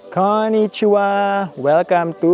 Konnichiwa! Welcome to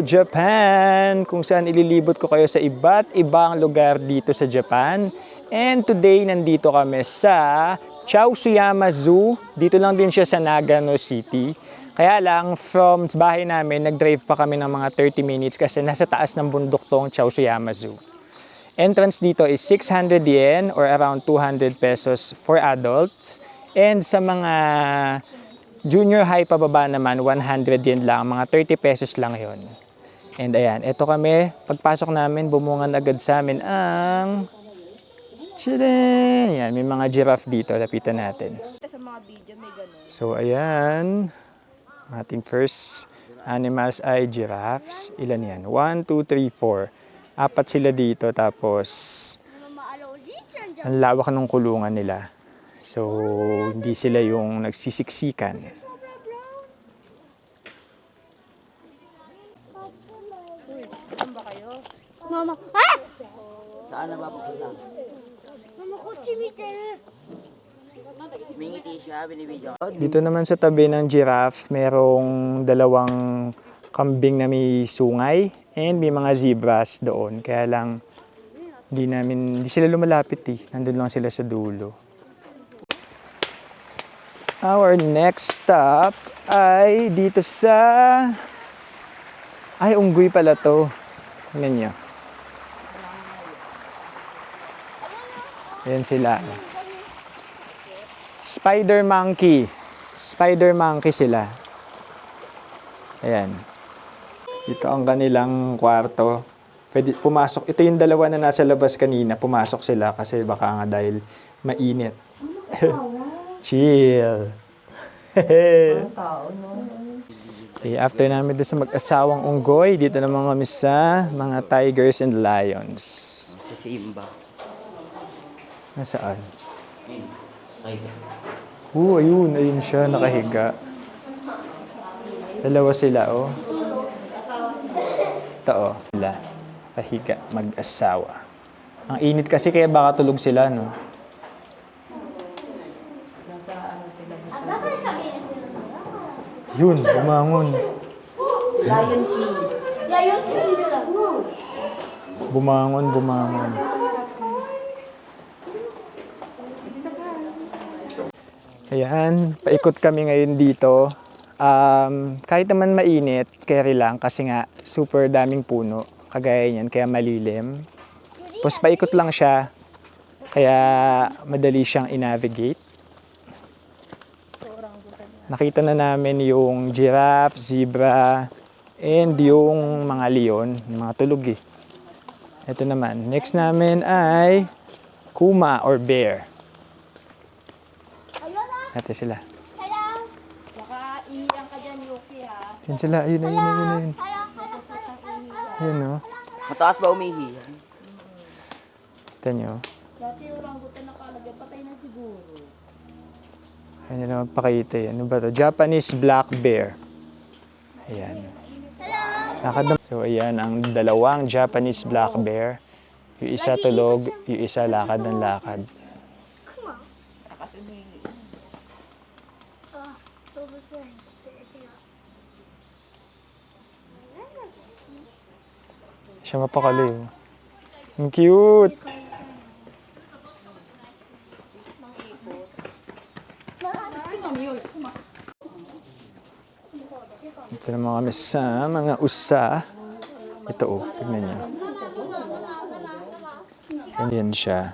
Japan! Kung saan ililibot ko kayo sa iba't ibang lugar dito sa Japan. And today, nandito kami sa Chaosuyama Zoo. Dito lang din siya sa Nagano City. Kaya lang, from bahay namin, nag-drive pa kami ng mga 30 minutes kasi nasa taas ng bundok tong Chaosuyama Zoo. Entrance dito is 600 yen or around 200 pesos for adults. And sa mga junior high pababa naman, 100 yen lang. Mga 30 pesos lang yon. And ayan, eto kami. Pagpasok namin, bumungan agad sa amin ang... Tchadan! Yan, may mga giraffe dito. Lapitan natin. Sa mga video may ganun. So ayan, ating first animals ay giraffes. Ilan yan? 1, 2, 3, 4. Apat sila dito tapos ang lawak ng kulungan nila. So hindi sila yung nagsisiksikan. Saan ba kayo? Mama, ah! Saan na ba pupunta? Mama, kotse miteru. Mingiti siya, binibidyo. Dito naman sa tabi ng giraffe, merong dalawang kambing na may sungay and may mga zebras doon. Kaya lang hindi sila lumalapit eh. Nandun lang sila sa dulo. Our next stop ay dito sa... Ay, unggoy pala to. Tingnan nyo. Ayan sila. Spider monkey. Spider monkey sila. Ayan. Ito ang kanilang kwarto. Pwede pumasok. Ito yung dalawa na nasa labas kanina. Pumasok sila kasi baka nga dahil mainit. Chill. Okay, after namin doon sa mag-asawang unggoy, dito naman kami sa mga tigers and lions. Si Simba. Nasaan? Ay, Ayun. Ayun siya, nakahiga. Dalawa sila, oh. Ito, oh. Sila, nakahiga, mag-asawa. Ang init kasi, kaya baka tulog sila, no? Yun, bumangon. Lion King. Lion King nila. Bumangon. Ayan, paikot kami ngayon dito. Kahit naman mainit, carry lang kasi nga super daming puno. Kagaya niyan, kaya malilim. Tapos paikot lang siya, kaya madali siyang i-navigate. Nakita na namin yung giraffe, zebra, and yung mga leon, yung mga tulog eh. Ito naman, next namin ay kuma or bear. Ate sila. Baka iiyak ka dyan, Yuki, ha? Yan sila, ayun. Ayun, no? mataas ba umihi? Ito nyo. Dati orangutan nakalagay, patay na siguro. Ayun nyo naman pakita. Ano ba to? Japanese black bear. Ayan. So, ayan ang dalawang Japanese black bear. Yung isa tulog, yung isa lakad ng lakad. Siya mapakali. Oh. Ang cute! Ito naman kami sa mga usa. Ito oh, tignan niyo. Ganyan siya.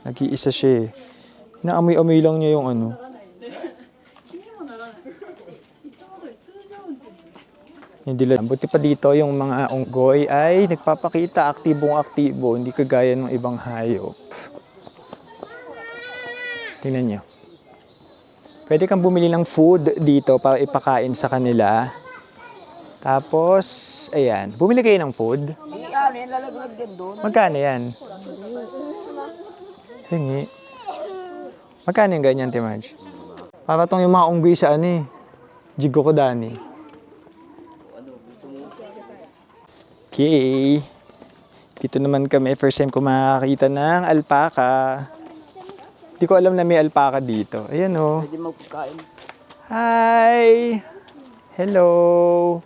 Nag-iisa siya eh. Naamoy-amoy lang niya yung ano. Hindi lang. Buti pa dito yung mga unggoy ay nagpapakita aktibong-aktibo, hindi kagaya ng ibang hayop. Tingnan nyo. Pwede kang bumili ng food dito para ipakain sa kanila. Tapos, ayan. Bumili kayo ng food. Yan, lalaglag din doon. Magkano yan? Hingi. Magkano yung ganyan, Timarj? Para tong yung mga unggoy sa ano eh. Jigo ko dani. Okay. Dito naman kami. First time ko makakita ng alpaca. Hindi ko alam na may alpaca dito. Ayan o. Pwede magpagkain. Hi! Hello!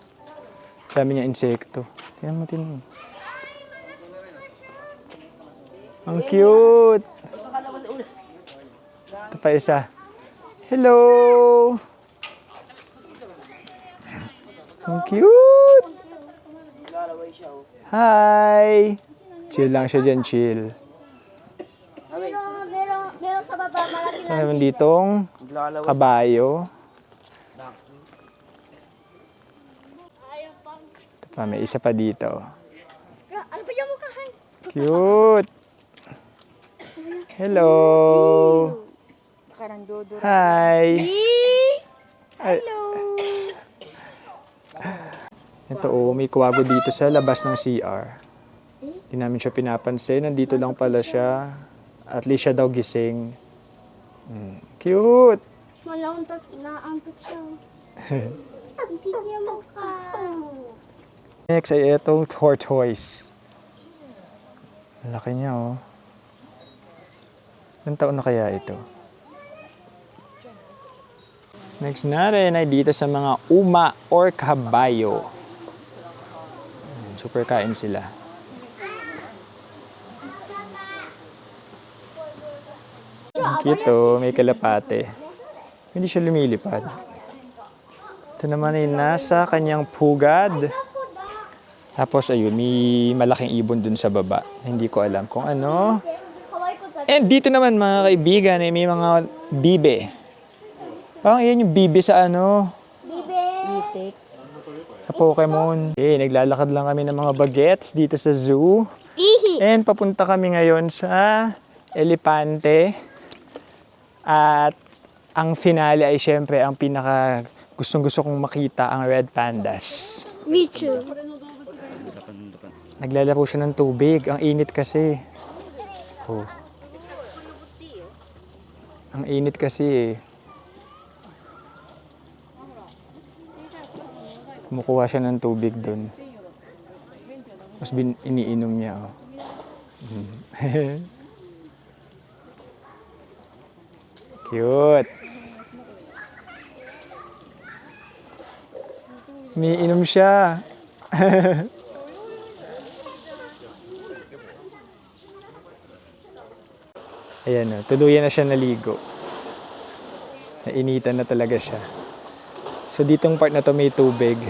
Dami niya insekto. Tingnan mo, tingnan mo. Ang cute! Ito pa isa. Hello! Ang cute! Hi! Chill lang siya dyan, chill. Meron sa baba, malaki Ito naman ditong Naglalaway. kabayo. Ayaw pang. Ito pa, may isa pa dito. Ano ba yung mukhaan? Cute! Hello! Hi! Hello! Ito oh, may kuwago dito sa labas ng CR. Hindi namin siya pinapansin. Nandito lang pala siya. At least siya daw gising. Cute! Malauntot na antot siya. Hindi niya mukha. Next ay itong tortoise. Ang laki niya oh. Ilang taon na kaya ito? Next natin ay dito sa mga uma or kabayo. Super kain sila. Ang cute oh, may kalapate. Hindi siya lumilipad. Ito naman ay nasa kanyang pugad. Tapos ayun, may malaking ibon dun sa baba. Hindi ko alam kung ano. And dito naman mga kaibigan, ay may mga bibe. Parang yan yung bibe sa ano, Bibe. sa Pokemon. Okay, naglalakad lang kami ng mga bagets dito sa zoo. Ihi. And papunta kami ngayon sa Elepante. At ang finale ay syempre ang pinaka gustong-gusto kong makita, ang Red Pandas. Me too. Naglalaro siya ng tubig. Ang init kasi. Oh. Ang init kasi eh. Kumukuha siya ng tubig doon. Tapos iniinom niya. Oh. Cute. Umiinom siya. Ayan o, tuluyan na siya naligo. Nainitan na talaga siya. So ditong part na to may tubig.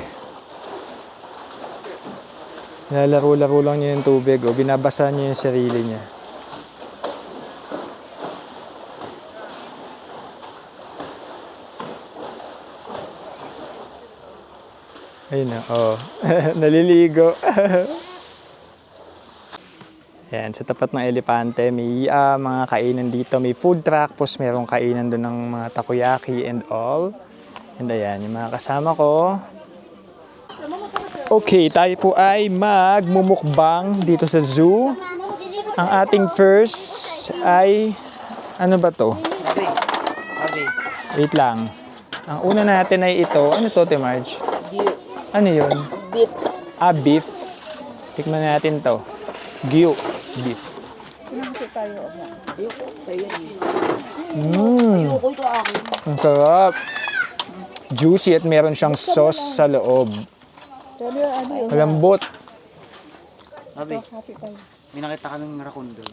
Nalalaro-laro lang niya yung tubig o binabasa niya yung sarili niya. Ayun na, oh. Naliligo. Ayan, sa tapat ng Elepante, may mga kainan dito. May food truck, tapos merong kainan doon ng mga takoyaki and all. And ayan, yung mga kasama ko. Okay, tayo po ay magmumukbang dito sa zoo. Ang ating first ay, ano ba to? Abi. Wait lang. Ang una natin ay ito. Ano to, Marge? Ano yun? Beef. Ah, beef. Tikman natin to. Gyu. Beef. Ayoko ito akin. Ang sarap. Juicy at meron siyang sauce sa loob. Malambot. Abi. May nakita kaming raccoon doon.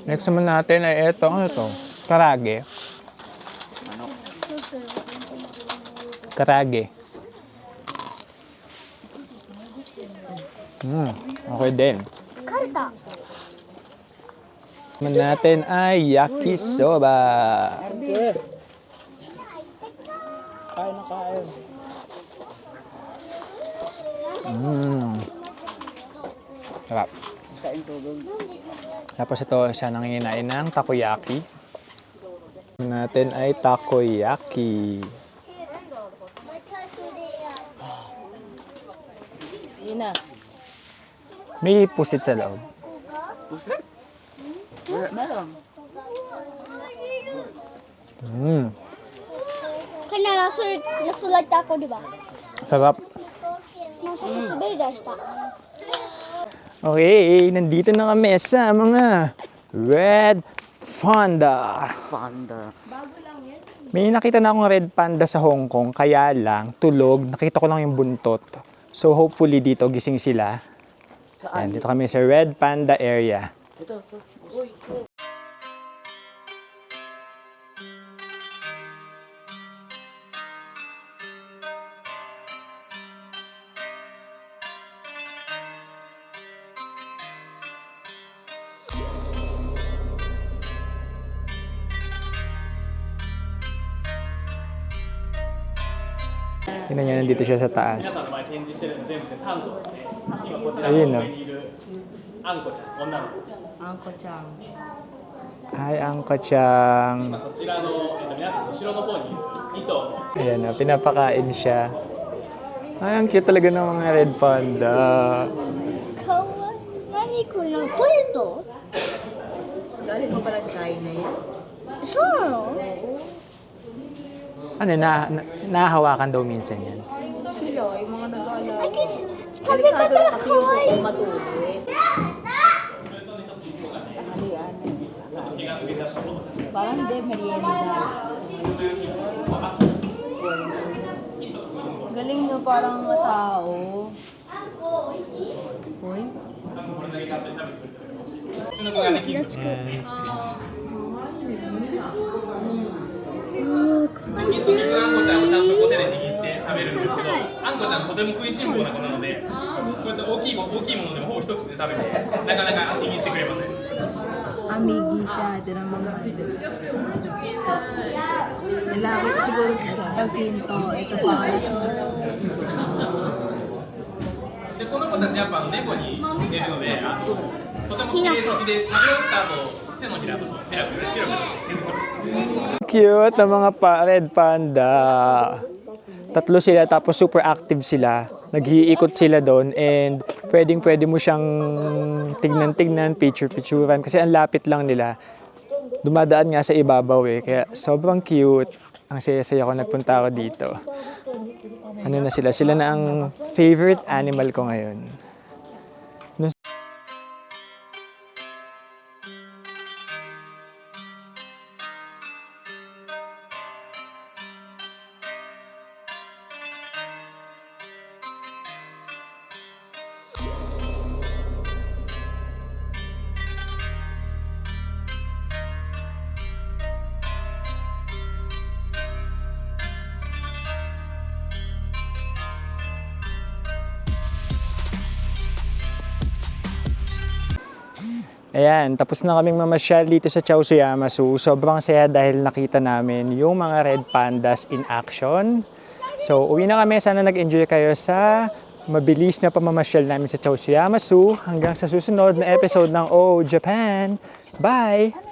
Next naman natin ay ito. Ano to? Karage. Ano? Karage. Okay din. Karta. Naman natin ay yakisoba. Kain na kain. Sarap. Kain tubig. Tapos ito siya nanginginain ng takoyaki. Naman natin ay takoyaki. Ina. May pusit sa loob. Meron. Kaya nasulat ako, di ba? Sarap. Nasulat dashta. Okay, nandito na kami sa mga Red Panda. Panda. May nakita na akong red panda sa Hong Kong, kaya lang, tulog, nakita ko lang yung buntot. So hopefully dito gising sila. Ayan, dito kami sa red panda area. Ito. Uy. Tingnan niyo, nandito siya sa taas. 皆さんの前展示してるの全部で3頭ですね。今こちらのいいな上にいるあんこちゃん、女の子です。あんこちゃん。 Hi, Angko Chang. 今そちらの、皆さんの後ろの方にいる2頭の Ayan na, pinapakain siya. Ay, ang cute talaga ng mga red panda. かわいい。何これ？ポテト？ Galing mo pala China yan? そうなの？ Ano, nahahawakan daw minsan yan. Sila, yung mga nag-aalala. Ay, sabi ko Delikado pala lang kasi yung kawaii. kung matulis. Tanghalian. Parang hindi, merienda. Galing nyo parang mga tao. Uy. うちの子がね、イラつく。結局あんこちゃんをちゃんとこう手で握って食べるんですけど、あんこちゃんとても食いしん坊な子なので、こうやって大きいものでもほぼ一口で食べて、なかなか握ってくれません。 Amigi siya. Ito naman. Lalaki siguro siya. Ito kinto. Ito pa. でこの子たちやっぱ猫に似てるので、とても綺麗好きで食べ終わった後手のひらとペラペラペラペラ手作り。 Cute na mga red panda. Tatlo sila tapos super active sila. Nag-iikot sila doon and pwede mo siyang tignan-tignan, picture-picturean kasi ang lapit lang nila. Dumadaan nga sa ibabaw eh, kaya sobrang cute. Ang saya-saya ko nagpunta ako dito. Ano na sila? Sila na ang favorite animal ko ngayon. Ayan, tapos na kaming mamasyal dito sa Chaoyama Zoo. Sobrang saya dahil nakita namin yung mga red pandas in action. So, uwi na kami. Sana nag-enjoy kayo sa mabilis na pamamasyal namin sa Chaoyama Zoo. Hanggang sa susunod na episode ng Oh Japan. Bye!